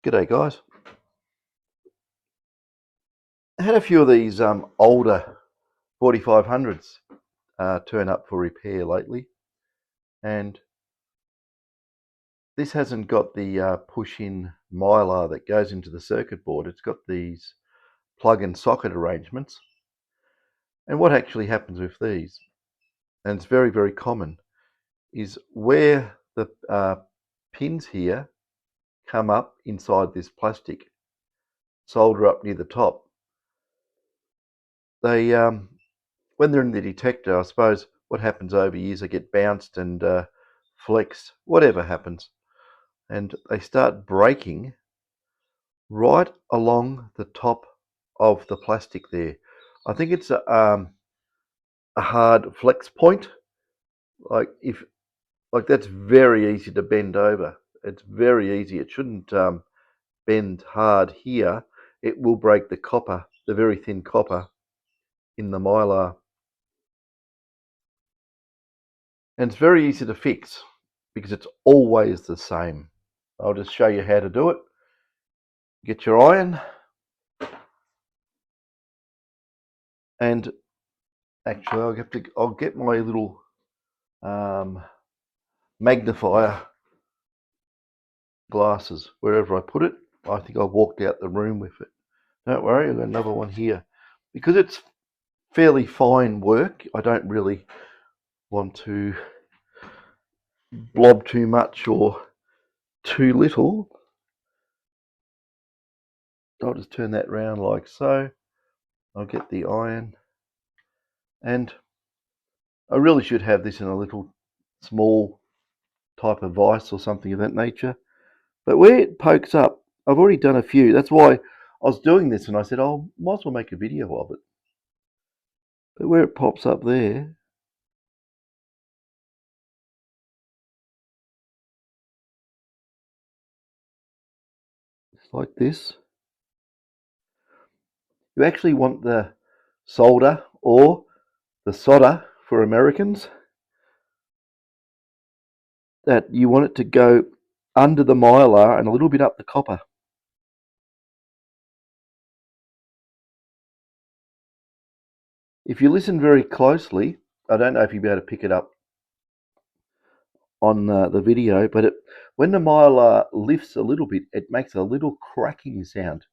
G'day guys. I had a few of these older 4500s turn up for repair lately, and this hasn't got the push-in mylar that goes into the circuit board. It's got these plug and socket arrangements. And what actually happens with these, and it's very, very common, is where the pins here come up inside this plastic, solder up near the top. They when they're in the detector, I suppose what happens over years, they get bounced and flexed, whatever happens, and they start breaking right along the top of the plastic there. I think it's a hard flex point. Like that's very easy to bend over. It's very easy. It shouldn't bend hard here. It will break the copper, the very thin copper in the mylar. And it's very easy to fix because it's always the same. I'll just show you how to do it. Get your iron, and actually I'll get my little magnifier glasses wherever I put it. I think I walked out the room with it. Don't worry, I've got another one here. Because it's fairly fine work, I don't really want to blob too much or too little. I'll just turn that round like so. I'll get the iron, and I really should have this in a little small type of vise or something of that nature. But where it pokes up, I've already done a few. That's why I was doing this, and I said, oh, might as well make a video of it. But where it pops up there, it's like this. You actually want the solder, or the solder for Americans, that you want it to go under the mylar and a little bit up the copper. If you listen very closely, I don't know if you'll be able to pick it up on the video, but when the mylar lifts a little bit, it makes a little cracking sound,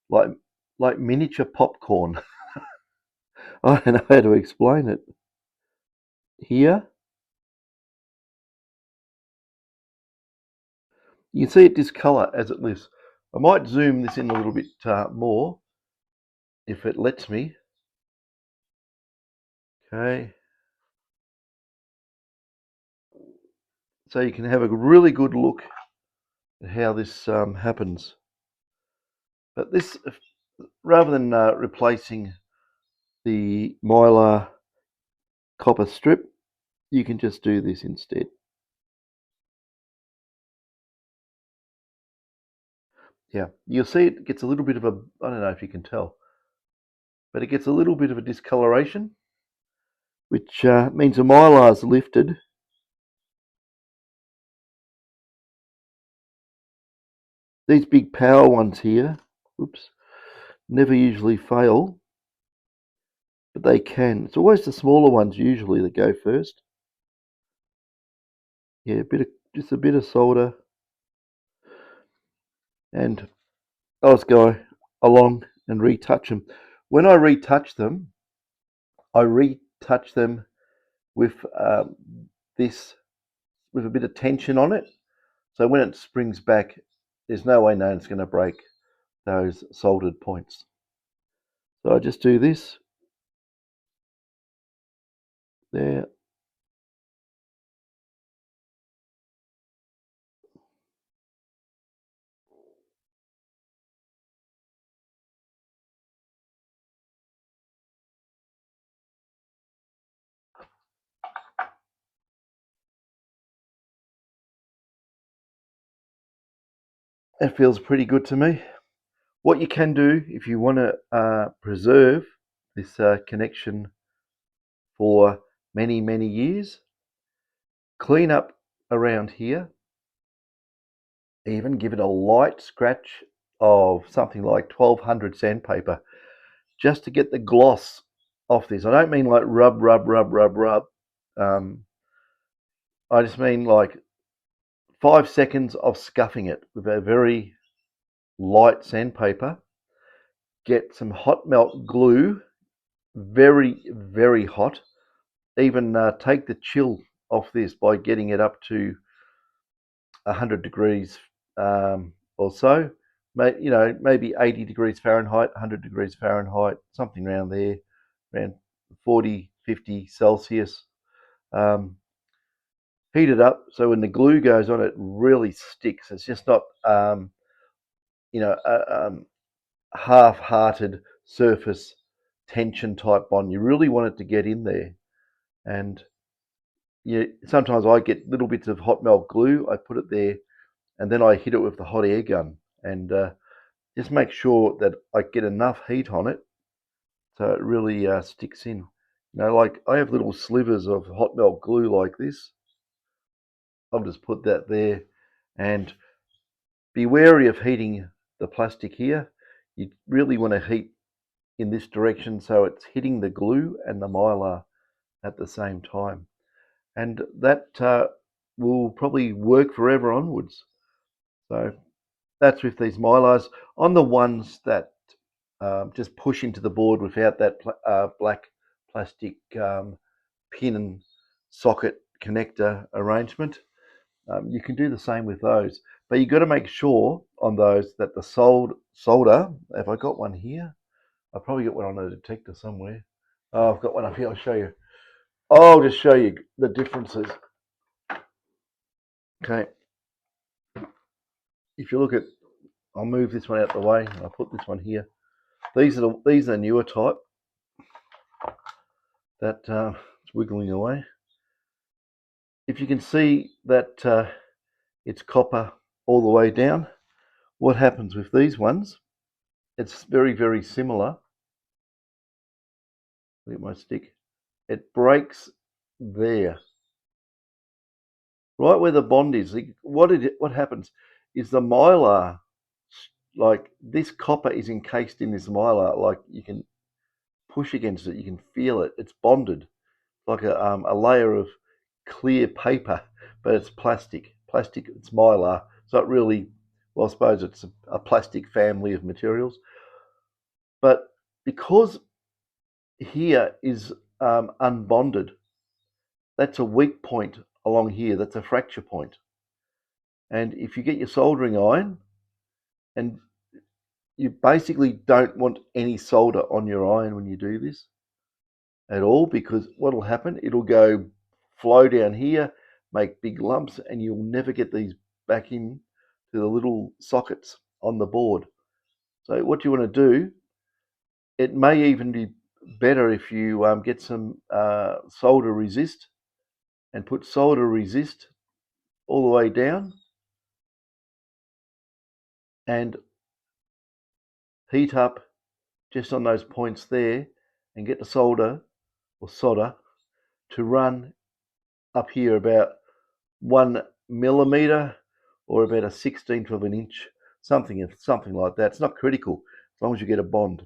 like miniature popcorn. I don't know how to explain it. Here, you can see it discolor as it lifts. I might zoom this in a little bit more, if it lets me. Okay. So you can have a really good look at how this happens. But this, rather than replacing the mylar copper strip, you can just do this instead. Yeah, you'll see it gets a little bit of a, I don't know if you can tell, but it gets a little bit of a discoloration, which means the mylar is lifted. These big power ones here, whoops, never usually fail, but they can. It's always the smaller ones usually that go first. Yeah, just a bit of solder, and I'll just go along and retouch them. When I retouch them, I retouch them with this, with a bit of tension on it. So when it springs back, there's no way known it's going to break those soldered points. So I just do this there. That feels pretty good to me. What you can do if you want to preserve this connection for many, many years, clean up around here, even give it a light scratch of something like 1200 sandpaper just to get the gloss off this. I don't mean like rub. I just mean like 5 seconds of scuffing it with a very light sandpaper. Get some hot melt glue, very, very hot. Even take the chill off this by getting it up to 100 degrees or so. Maybe 80 degrees Fahrenheit, 100 degrees Fahrenheit, something around there, around 40, 50 Celsius. Heat it up so when the glue goes on, it really sticks. It's just not, half-hearted surface tension type bond. You really want it to get in there. And sometimes I get little bits of hot melt glue. I put it there, and then I hit it with the hot air gun, and just make sure that I get enough heat on it so it really sticks in. Like I have little slivers of hot melt glue like this. I'll just put that there, and be wary of heating the plastic here. You really want to heat in this direction so it's hitting the glue and the mylar at the same time. And that will probably work forever onwards. So that's with these mylars. On the ones that just push into the board without that black plastic pin and socket connector arrangement, you can do the same with those. But you've got to make sure on those that the solder, if I got one here, I'll probably get one on a detector somewhere. Oh, I've got one up here, I'll show you. I'll just show you the differences. Okay. If you look at, I'll move this one out the way, and I'll put this one here. These are newer type. That it's wiggling away. If you can see that it's copper all the way down, what happens with these ones? It's very, very similar. Look at my stick. It breaks there, right where the bond is. What happens is the mylar, like this copper is encased in this mylar. Like you can push against it, you can feel it. It's bonded like a layer of clear paper, but it's plastic. Plastic, it's mylar. It's not really, well, I suppose it's a plastic family of materials. But because here is unbonded, that's a weak point along here. That's a fracture point. And if you get your soldering iron, and you basically don't want any solder on your iron when you do this at all, because what will happen, it'll go flow down here, make big lumps, and you'll never get these back in to the little sockets on the board. So what you want to do, it may even be better if you get some solder resist and put solder resist all the way down and heat up just on those points there and get the solder or solder to run up here about 1 millimeter or about a 16th of an inch, something like that. It's not critical as long as you get a bond.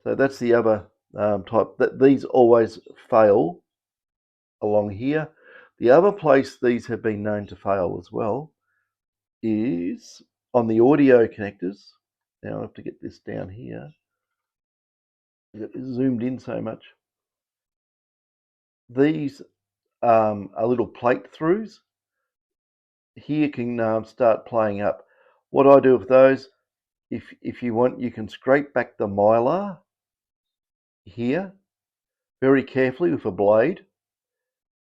So that's the other type. These always fail along here. The other place these have been known to fail as well is on the audio connectors. Now I have to get this down here. It's zoomed in so much. These are little plate throughs. Here can start playing up. What I do with those, if you want, you can scrape back the mylar here very carefully with a blade,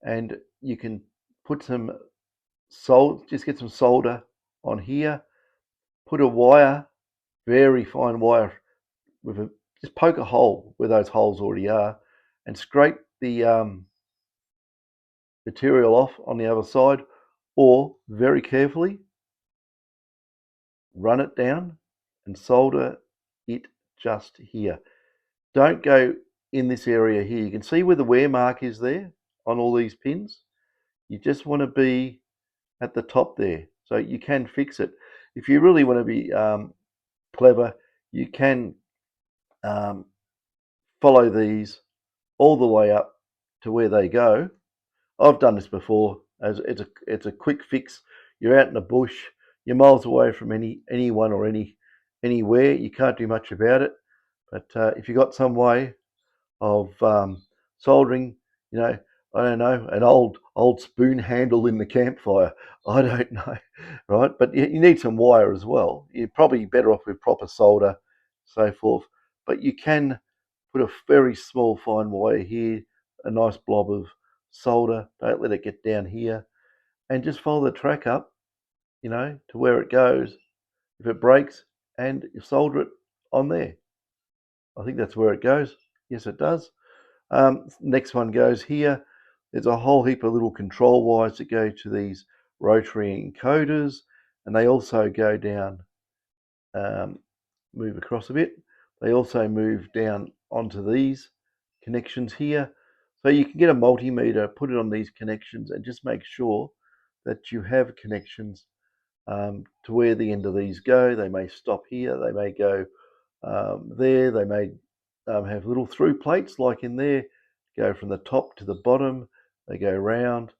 and you can put some just get some solder on here, put a wire, very fine wire, just poke a hole where those holes already are, and scrape the material off on the other side, or very carefully run it down and solder it just here. Don't go in this area here. You can see where the wear mark is there on all these pins. You just want to be at the top there. So you can fix it. If you really want to be clever, you can follow these all the way up to where they go. I've done this before. As it's a quick fix. You're out in the bush. You're miles away from anyone or anywhere. You can't do much about it. But if you got some way of soldering, you know, I don't know, an old spoon handle in the campfire. I don't know, right? But you need some wire as well. You're probably better off with proper solder, so forth. But you can put a very small fine wire here, a nice blob of solder. Don't let it get down here, and just follow the track up, to where it goes. If it breaks, and you solder it on there. I think that's where it goes. Yes, it does. Next one goes here. There's a whole heap of little control wires that go to these rotary encoders, and they also go down, move across a bit. They also move down onto these connections here. So you can get a multimeter, put it on these connections, and just make sure that you have connections to where the end of these go. They may stop here, they may go there, they may have little through plates like in there, go from the top to the bottom, they go round,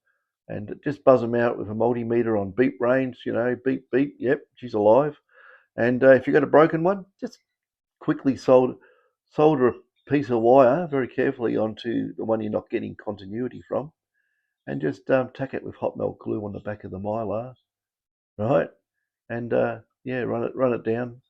and just buzz them out with a multimeter on beep range, beep, beep, yep, she's alive. And if you've got a broken one, just quickly solder a piece of wire very carefully onto the one you're not getting continuity from, and just tack it with hot melt glue on the back of the mylar, right? And yeah, run it down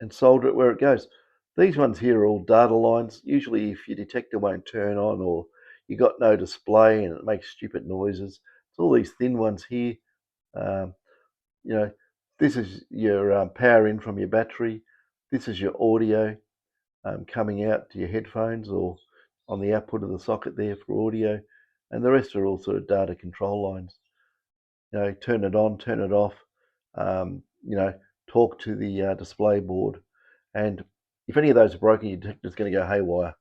and solder it where it goes. These ones here are all data lines. Usually if your detector won't turn on or you got no display and it makes stupid noises, it's all these thin ones here. Um, you know, this is your power in from your battery. This is your audio coming out to your headphones or on the output of the socket there for audio. And the rest are all sort of data control lines. Turn it on, turn it off, talk to the display board. And if any of those are broken, your detector's going to go haywire.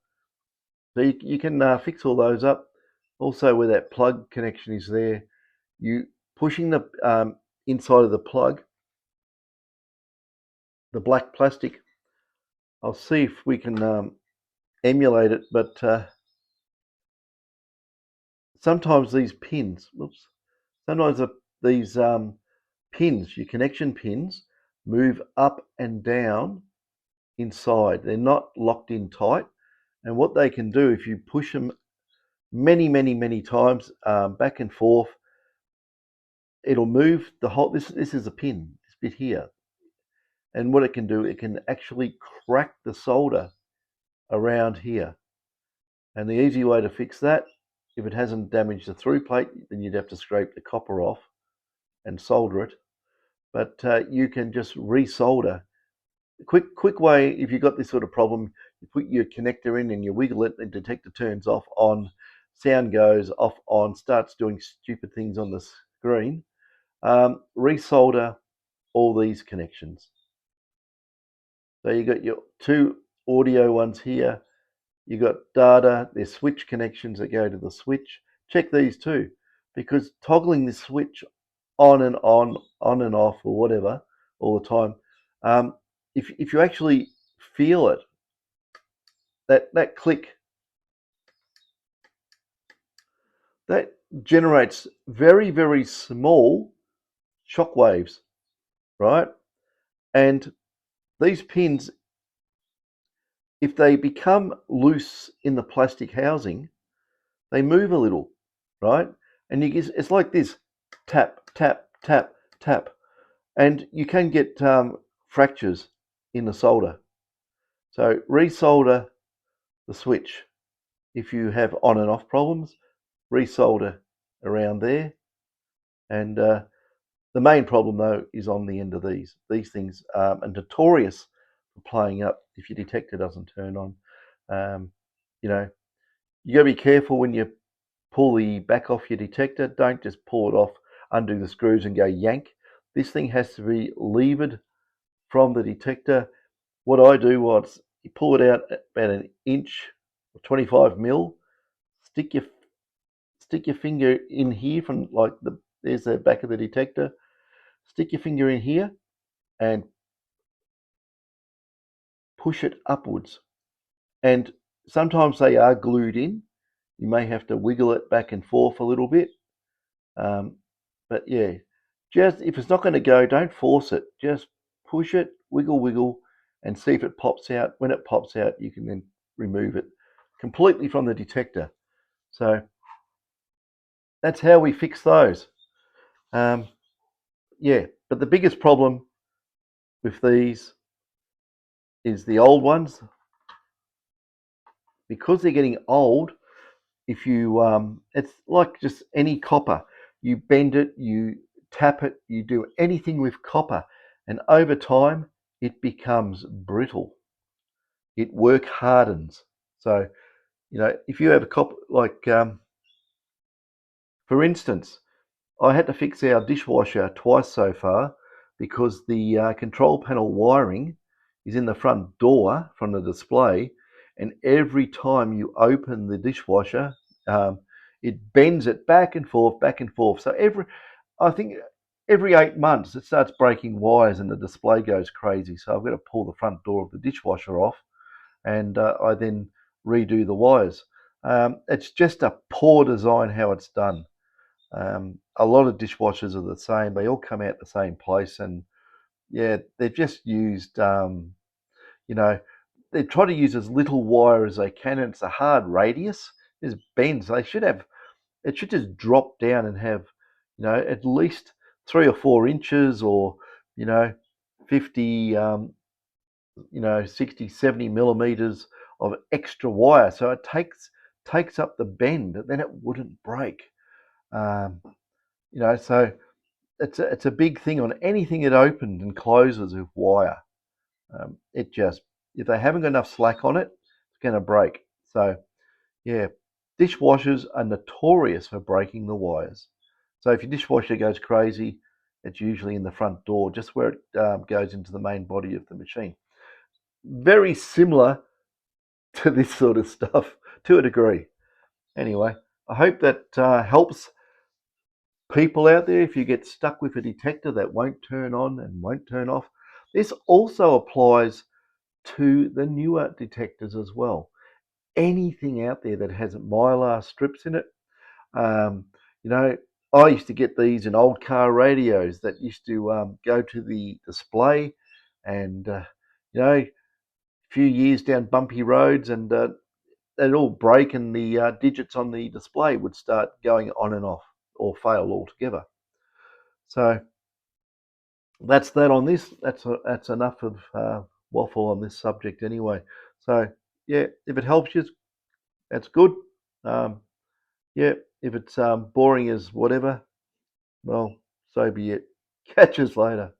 So you can fix all those up. Also, where that plug connection is there, you pushing the inside of the plug, the black plastic. I'll see if we can emulate it, but sometimes these pins, sometimes these pins, your connection pins, move up and down inside. They're not locked in tight. And what they can do, if you push them many times back and forth, it'll move the whole. This is a pin, this bit here. And what it can do, it can actually crack the solder around here. And the easy way to fix that, if it hasn't damaged the through plate, then you'd have to scrape the copper off and solder it. But you can just resolder. Quick way, if you've got this sort of problem, you put your connector in and you wiggle it, the detector turns off, on, sound goes off, on, starts doing stupid things on the screen. Resolder all these connections. So you got your two audio ones here. You got data, there's switch connections that go to the switch. Check these too, because toggling the switch on and off, or whatever, all the time. If you actually feel it, that click, that generates very small shock waves, right? And these pins, if they become loose in the plastic housing, they move a little, right? And it's like this: tap, tap, tap, tap, and you can get fractures in the solder. So resolder the switch. If you have on and off problems, resolder around there. And the main problem though is on the end of these. These things are notorious for playing up if your detector doesn't turn on. You got to be careful when you pull the back off your detector. Don't just pull it off, undo the screws and go yank. This thing has to be levered from the detector. What I do was you pull it out about an inch or 25 mil, stick stick your finger in here from like there's the back of the detector. Stick your finger in here and push it upwards. And sometimes they are glued in. You may have to wiggle it back and forth a little bit. But yeah, just if it's not going to go, don't force it. Just push it, wiggle, wiggle, and see if it pops out. When it pops out, you can then remove it completely from the detector. So that's how we fix those. Yeah, but the biggest problem with these is the old ones. Because they're getting old, if you it's like just any copper. You bend it, you tap it, you do anything with copper, and over time it becomes brittle. It work hardens. So if you have a copper, like for instance, I had to fix our dishwasher twice so far because the control panel wiring is in the front door from the display, and every time you open the dishwasher, it bends it back and forth, back and forth. So I think every 8 months it starts breaking wires and the display goes crazy. So I've got to pull the front door of the dishwasher off, and I then redo the wires. It's just a poor design how it's done. A lot of dishwashers are the same. They all come out the same place, and yeah, they've just used, they try to use as little wire as they can, and it's a hard radius. There's bends. It should just drop down and have, at least 3 or 4 inches, or, 50, 60, 70 millimeters of extra wire. So it takes up the bend, then it wouldn't break. So it's a big thing on anything that opens and closes with wire. If they haven't got enough slack on it, it's going to break. So yeah, dishwashers are notorious for breaking the wires. So if your dishwasher goes crazy, it's usually in the front door, just where it goes into the main body of the machine. Very similar to this sort of stuff to a degree. Anyway, I hope that helps people out there. If you get stuck with a detector that won't turn on and won't turn off, this also applies to the newer detectors as well. Anything out there that has mylar strips in it, um, you know, I used to get these in old car radios that used to go to the display, and a few years down bumpy roads, and they'd all break, and the digits on the display would start going on and off or fail altogether. So that's that on this. That's enough of waffle on this subject anyway. So yeah, if it helps you, that's good. Um, yeah, if it's boring as whatever, well, so be it. Catch us later.